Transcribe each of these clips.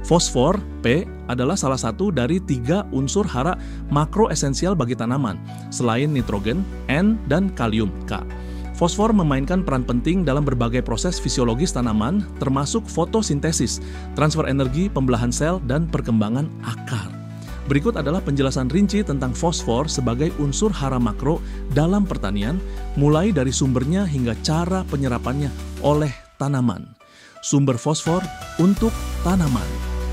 Fosfor, P, adalah salah satu dari 3 unsur hara makro esensial bagi tanaman, selain nitrogen, N, dan kalium, K. Fosfor memainkan peran penting dalam berbagai proses fisiologis tanaman, termasuk fotosintesis, transfer energi, pembelahan sel, dan perkembangan akar. Berikut adalah penjelasan rinci tentang fosfor sebagai unsur hara makro dalam pertanian, mulai dari sumbernya hingga cara penyerapannya oleh tanaman. Sumber fosfor untuk tanaman.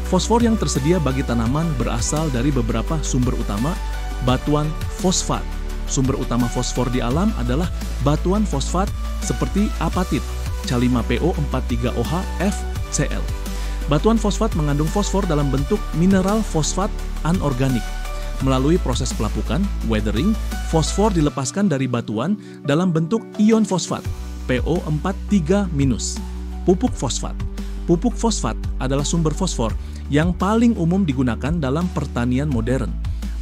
Fosfor yang tersedia bagi tanaman berasal dari beberapa sumber utama, batuan fosfat. Sumber utama fosfor di alam adalah batuan fosfat seperti apatit, Ca5PO43OH, FCl. Batuan fosfat mengandung fosfor dalam bentuk mineral fosfat anorganik. Melalui proses pelapukan, weathering, fosfor dilepaskan dari batuan dalam bentuk ion fosfat, PO43-. Pupuk fosfat. Pupuk fosfat adalah sumber fosfor yang paling umum digunakan dalam pertanian modern.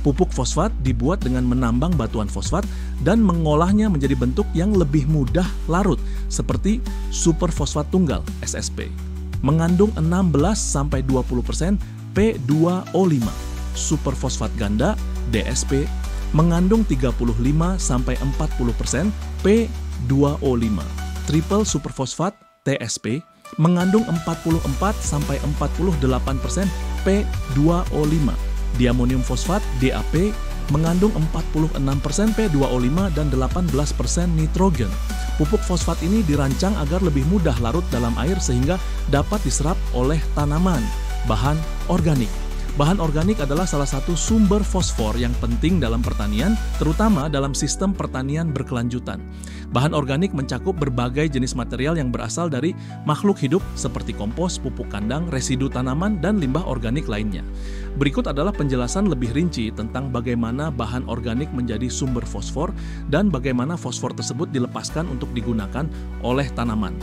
Pupuk fosfat dibuat dengan menambang batuan fosfat dan mengolahnya menjadi bentuk yang lebih mudah larut, seperti superfosfat tunggal, SSP. Mengandung 16-20% P2O5. Superfosfat ganda, DSP, mengandung 35-40% P2O5. Triple superfosfat, TSP, mengandung 44-48% P2O5. Diamonium fosfat, DAP, mengandung 46% P2O5 dan 18% nitrogen. Pupuk fosfat ini dirancang agar lebih mudah larut dalam air sehingga dapat diserap oleh tanaman. Bahan organik. Bahan organik adalah salah satu sumber fosfor yang penting dalam pertanian, terutama dalam sistem pertanian berkelanjutan. Bahan organik mencakup berbagai jenis material yang berasal dari makhluk hidup seperti kompos, pupuk kandang, residu tanaman, dan limbah organik lainnya. Berikut adalah penjelasan lebih rinci tentang bagaimana bahan organik menjadi sumber fosfor dan bagaimana fosfor tersebut dilepaskan untuk digunakan oleh tanaman.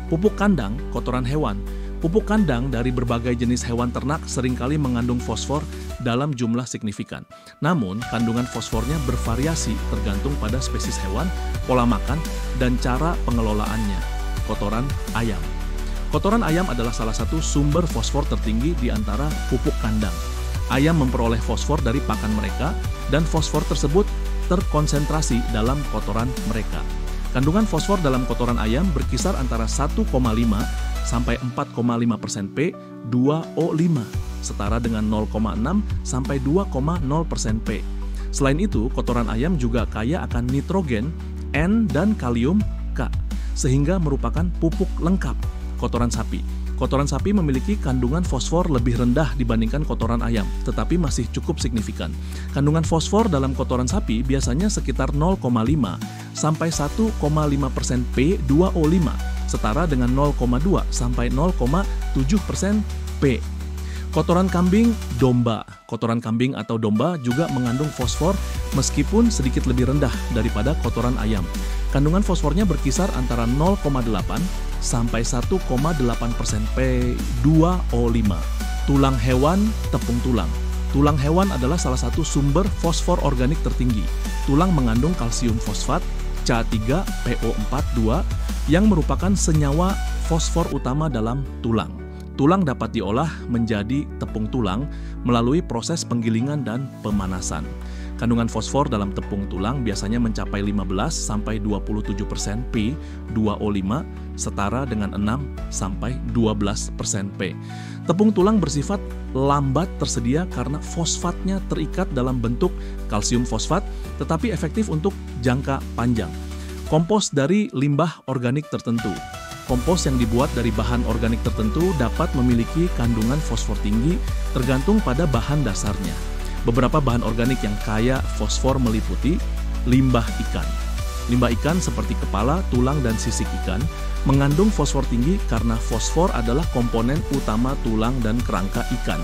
Pupuk kandang, kotoran hewan. Pupuk kandang dari berbagai jenis hewan ternak seringkali mengandung fosfor dalam jumlah signifikan. Namun, kandungan fosfornya bervariasi tergantung pada spesies hewan, pola makan, dan cara pengelolaannya. Kotoran ayam. Kotoran ayam adalah salah satu sumber fosfor tertinggi di antara pupuk kandang. Ayam memperoleh fosfor dari pakan mereka, dan fosfor tersebut terkonsentrasi dalam kotoran mereka. Kandungan fosfor dalam kotoran ayam berkisar antara 1,5 sampai 4,5% P2O5, setara dengan 0,6 sampai 2,0% P. Selain itu, kotoran ayam juga kaya akan nitrogen, N, dan kalium, K, sehingga merupakan pupuk lengkap. Kotoran sapi. Kotoran sapi memiliki kandungan fosfor lebih rendah dibandingkan kotoran ayam, tetapi masih cukup signifikan. Kandungan fosfor dalam kotoran sapi biasanya sekitar 0,5 sampai 1,5% P2O5, setara dengan 0,2 sampai 0,7% P. Kotoran kambing, domba. Kotoran kambing atau domba juga mengandung fosfor meskipun sedikit lebih rendah daripada kotoran ayam. Kandungan fosfornya berkisar antara 0,8 sampai 1,8% P2O5. Tulang hewan, tepung tulang. Tulang hewan adalah salah satu sumber fosfor organik tertinggi. Tulang mengandung kalsium fosfat, Ca3PO42, yang merupakan senyawa fosfor utama dalam tulang. Tulang dapat diolah menjadi tepung tulang melalui proses penggilingan dan pemanasan. Kandungan fosfor dalam tepung tulang biasanya mencapai 15-27% P2O5, setara dengan 6-12% P. Tepung tulang bersifat lambat tersedia karena fosfatnya terikat dalam bentuk kalsium fosfat, tetapi efektif untuk jangka panjang. Kompos dari limbah organik tertentu. Kompos yang dibuat dari bahan organik tertentu dapat memiliki kandungan fosfor tinggi tergantung pada bahan dasarnya. Beberapa bahan organik yang kaya fosfor meliputi limbah ikan. Limbah ikan seperti kepala, tulang, dan sisik ikan mengandung fosfor tinggi karena fosfor adalah komponen utama tulang dan kerangka ikan.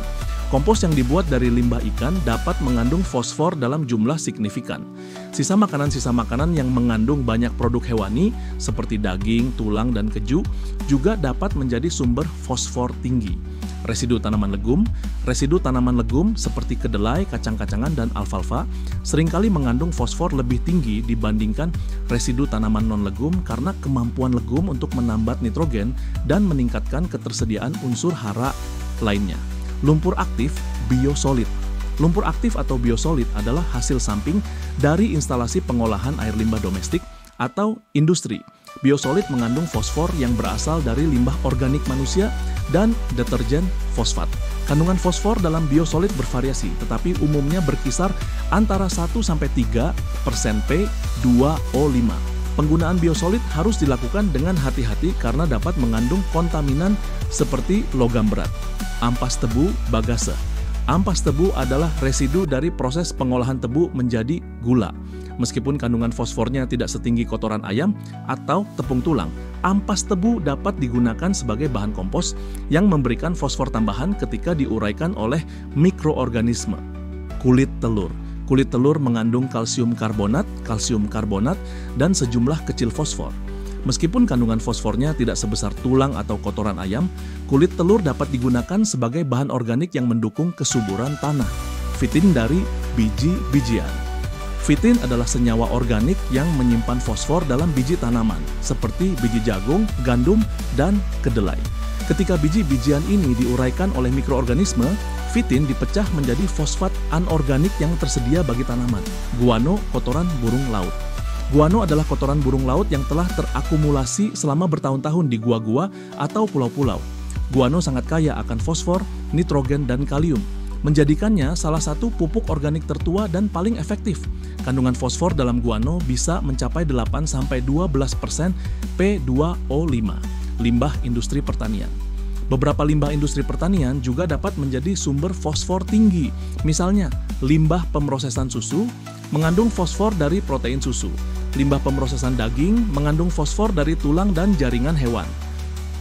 Kompos yang dibuat dari limbah ikan dapat mengandung fosfor dalam jumlah signifikan. Sisa makanan yang mengandung banyak produk hewani seperti daging, tulang, dan keju juga dapat menjadi sumber fosfor tinggi. Residu tanaman legum seperti kedelai, kacang-kacangan, dan alfalfa seringkali mengandung fosfor lebih tinggi dibandingkan residu tanaman non-legum karena kemampuan legum untuk menambat nitrogen dan meningkatkan ketersediaan unsur hara lainnya. Lumpur aktif biosolid. Lumpur aktif atau biosolid adalah hasil samping dari instalasi pengolahan air limbah domestik atau industri. Biosolid mengandung fosfor yang berasal dari limbah organik manusia dan deterjen fosfat. Kandungan fosfor dalam biosolid bervariasi, tetapi umumnya berkisar antara 1-3% P2O5. Penggunaan biosolid harus dilakukan dengan hati-hati karena dapat mengandung kontaminan seperti logam berat. Ampas tebu bagase. Ampas tebu adalah residu dari proses pengolahan tebu menjadi gula. Meskipun kandungan fosfornya tidak setinggi kotoran ayam atau tepung tulang, ampas tebu dapat digunakan sebagai bahan kompos yang memberikan fosfor tambahan ketika diuraikan oleh mikroorganisme. Kulit telur. Kulit telur mengandung kalsium karbonat, dan sejumlah kecil fosfor. Meskipun kandungan fosfornya tidak sebesar tulang atau kotoran ayam, kulit telur dapat digunakan sebagai bahan organik yang mendukung kesuburan tanah. Fitin dari biji-bijian. Fitin adalah senyawa organik yang menyimpan fosfor dalam biji tanaman, seperti biji jagung, gandum, dan kedelai. Ketika biji-bijian ini diuraikan oleh mikroorganisme, fitin dipecah menjadi fosfat anorganik yang tersedia bagi tanaman. Guano, kotoran burung laut. Guano adalah kotoran burung laut yang telah terakumulasi selama bertahun-tahun di gua-gua atau pulau-pulau. Guano sangat kaya akan fosfor, nitrogen, dan kalium, menjadikannya salah satu pupuk organik tertua dan paling efektif. Kandungan fosfor dalam guano bisa mencapai 8-12% P2O5, limbah industri pertanian. Beberapa limbah industri pertanian juga dapat menjadi sumber fosfor tinggi. Misalnya, limbah pemrosesan susu mengandung fosfor dari protein susu. Limbah pemrosesan daging mengandung fosfor dari tulang dan jaringan hewan.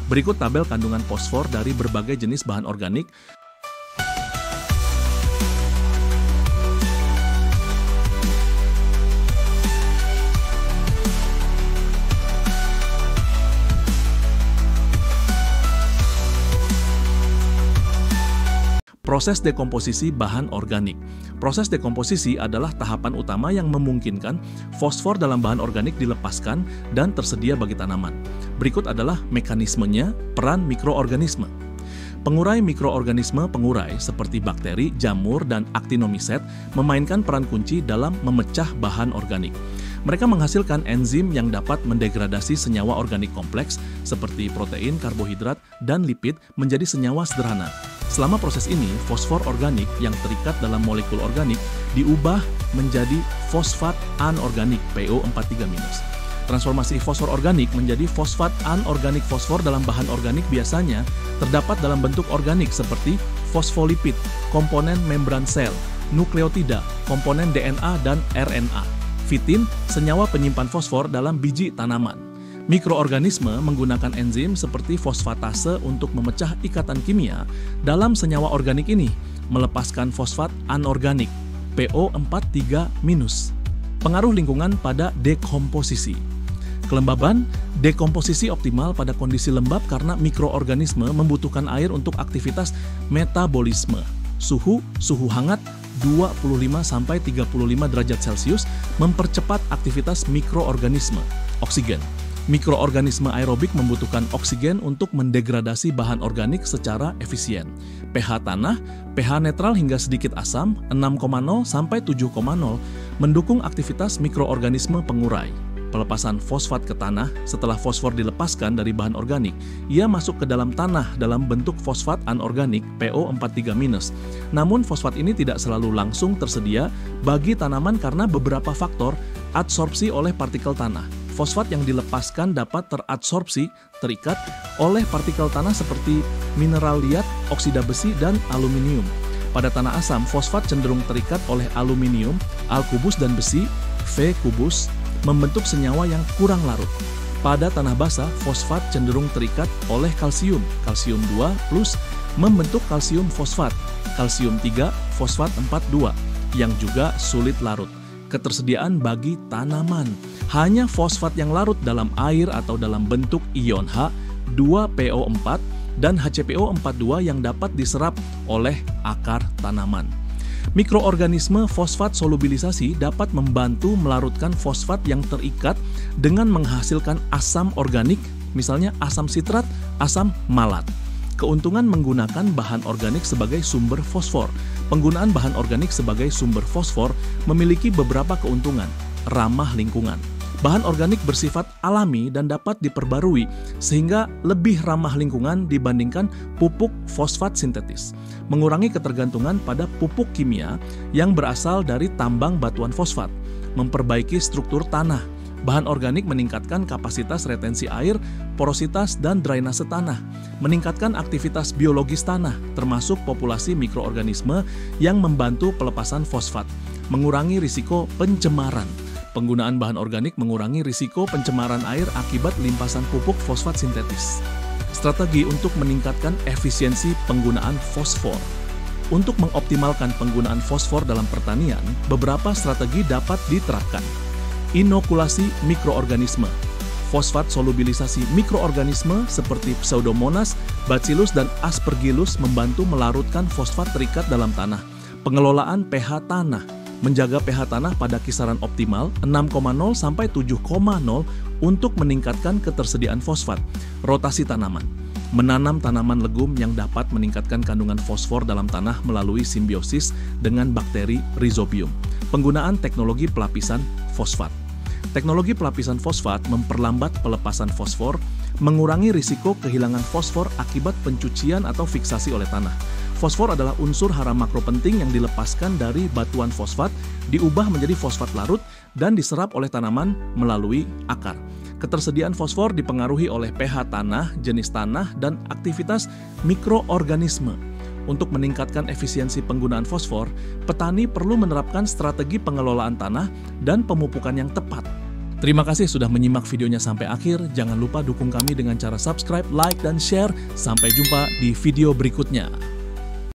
Berikut tabel kandungan fosfor dari berbagai jenis bahan organik. Proses dekomposisi bahan organik. Proses dekomposisi adalah tahapan utama yang memungkinkan fosfor dalam bahan organik dilepaskan dan tersedia bagi tanaman. Berikut adalah mekanismenya, peran mikroorganisme. Pengurai mikroorganisme pengurai seperti bakteri, jamur, dan actinomycet memainkan peran kunci dalam memecah bahan organik. Mereka menghasilkan enzim yang dapat mendegradasi senyawa organik kompleks seperti protein, karbohidrat, dan lipid menjadi senyawa sederhana. Selama proses ini, fosfor organik yang terikat dalam molekul organik diubah menjadi fosfat anorganik PO43-. Transformasi fosfor organik menjadi fosfat anorganik. Fosfor dalam bahan organik biasanya terdapat dalam bentuk organik seperti fosfolipid, komponen membran sel, nukleotida, komponen DNA dan RNA. Fitin, senyawa penyimpan fosfor dalam biji tanaman. Mikroorganisme menggunakan enzim seperti fosfatase untuk memecah ikatan kimia dalam senyawa organik ini, melepaskan fosfat anorganik PO43-. Pengaruh lingkungan pada dekomposisi. Kelembaban, dekomposisi optimal pada kondisi lembab karena mikroorganisme membutuhkan air untuk aktivitas metabolisme. Suhu hangat 25-35 derajat Celcius mempercepat aktivitas mikroorganisme. Oksigen. Mikroorganisme aerobik membutuhkan oksigen untuk mendegradasi bahan organik secara efisien. pH tanah, pH netral hingga sedikit asam 6,0-7,0 mendukung aktivitas mikroorganisme pengurai. Pelepasan fosfat ke tanah. Setelah fosfor dilepaskan dari bahan organik, ia masuk ke dalam tanah dalam bentuk fosfat anorganik PO43-. Namun fosfat ini tidak selalu langsung tersedia bagi tanaman karena beberapa faktor adsorpsi oleh partikel tanah. Fosfat yang dilepaskan dapat teradsorpsi, terikat oleh partikel tanah seperti mineral liat, oksida besi, dan aluminium. Pada tanah asam, fosfat cenderung terikat oleh aluminium, Al-kubus, dan besi, V-kubus, membentuk senyawa yang kurang larut. Pada tanah basah, fosfat cenderung terikat oleh kalsium, kalsium 2+, membentuk kalsium fosfat, kalsium 3, fosfat 4,2, yang juga sulit larut. Ketersediaan bagi tanaman. Hanya fosfat yang larut dalam air atau dalam bentuk ion H, 2PO4, dan HCPO42 yang dapat diserap oleh akar tanaman. Mikroorganisme fosfat solubilisasi dapat membantu melarutkan fosfat yang terikat dengan menghasilkan asam organik, misalnya asam sitrat, asam malat. Keuntungan menggunakan bahan organik sebagai sumber fosfor. Penggunaan bahan organik sebagai sumber fosfor memiliki beberapa keuntungan. Ramah lingkungan. Bahan organik bersifat alami dan dapat diperbarui sehingga lebih ramah lingkungan dibandingkan pupuk fosfat sintetis. Mengurangi ketergantungan pada pupuk kimia yang berasal dari tambang batuan fosfat. Memperbaiki struktur tanah. Bahan organik meningkatkan kapasitas retensi air, porositas, dan drainase tanah. Meningkatkan aktivitas biologis tanah, termasuk populasi mikroorganisme yang membantu pelepasan fosfat. Mengurangi risiko pencemaran. Penggunaan bahan organik mengurangi risiko pencemaran air akibat limpasan pupuk fosfat sintetis. Strategi untuk meningkatkan efisiensi penggunaan fosfor. Untuk mengoptimalkan penggunaan fosfor dalam pertanian, beberapa strategi dapat diterapkan. Inokulasi mikroorganisme. Fosfat solubilisasi mikroorganisme seperti Pseudomonas, Bacillus, dan Aspergillus membantu melarutkan fosfat terikat dalam tanah. Pengelolaan pH tanah. Menjaga pH tanah pada kisaran optimal 6,0 sampai 7,0 untuk meningkatkan ketersediaan fosfat. Rotasi tanaman. Menanam tanaman legum yang dapat meningkatkan kandungan fosfor dalam tanah melalui simbiosis dengan bakteri Rhizobium. Penggunaan teknologi pelapisan fosfat. Teknologi pelapisan fosfat memperlambat pelepasan fosfor, mengurangi risiko kehilangan fosfor akibat pencucian atau fiksasi oleh tanah. Fosfor adalah unsur hara makro penting yang dilepaskan dari batuan fosfat, diubah menjadi fosfat larut, dan diserap oleh tanaman melalui akar. Ketersediaan fosfor dipengaruhi oleh pH tanah, jenis tanah, dan aktivitas mikroorganisme. Untuk meningkatkan efisiensi penggunaan fosfor, petani perlu menerapkan strategi pengelolaan tanah dan pemupukan yang tepat. Terima kasih sudah menyimak videonya sampai akhir. Jangan lupa dukung kami dengan cara subscribe, like, dan share. Sampai jumpa di video berikutnya.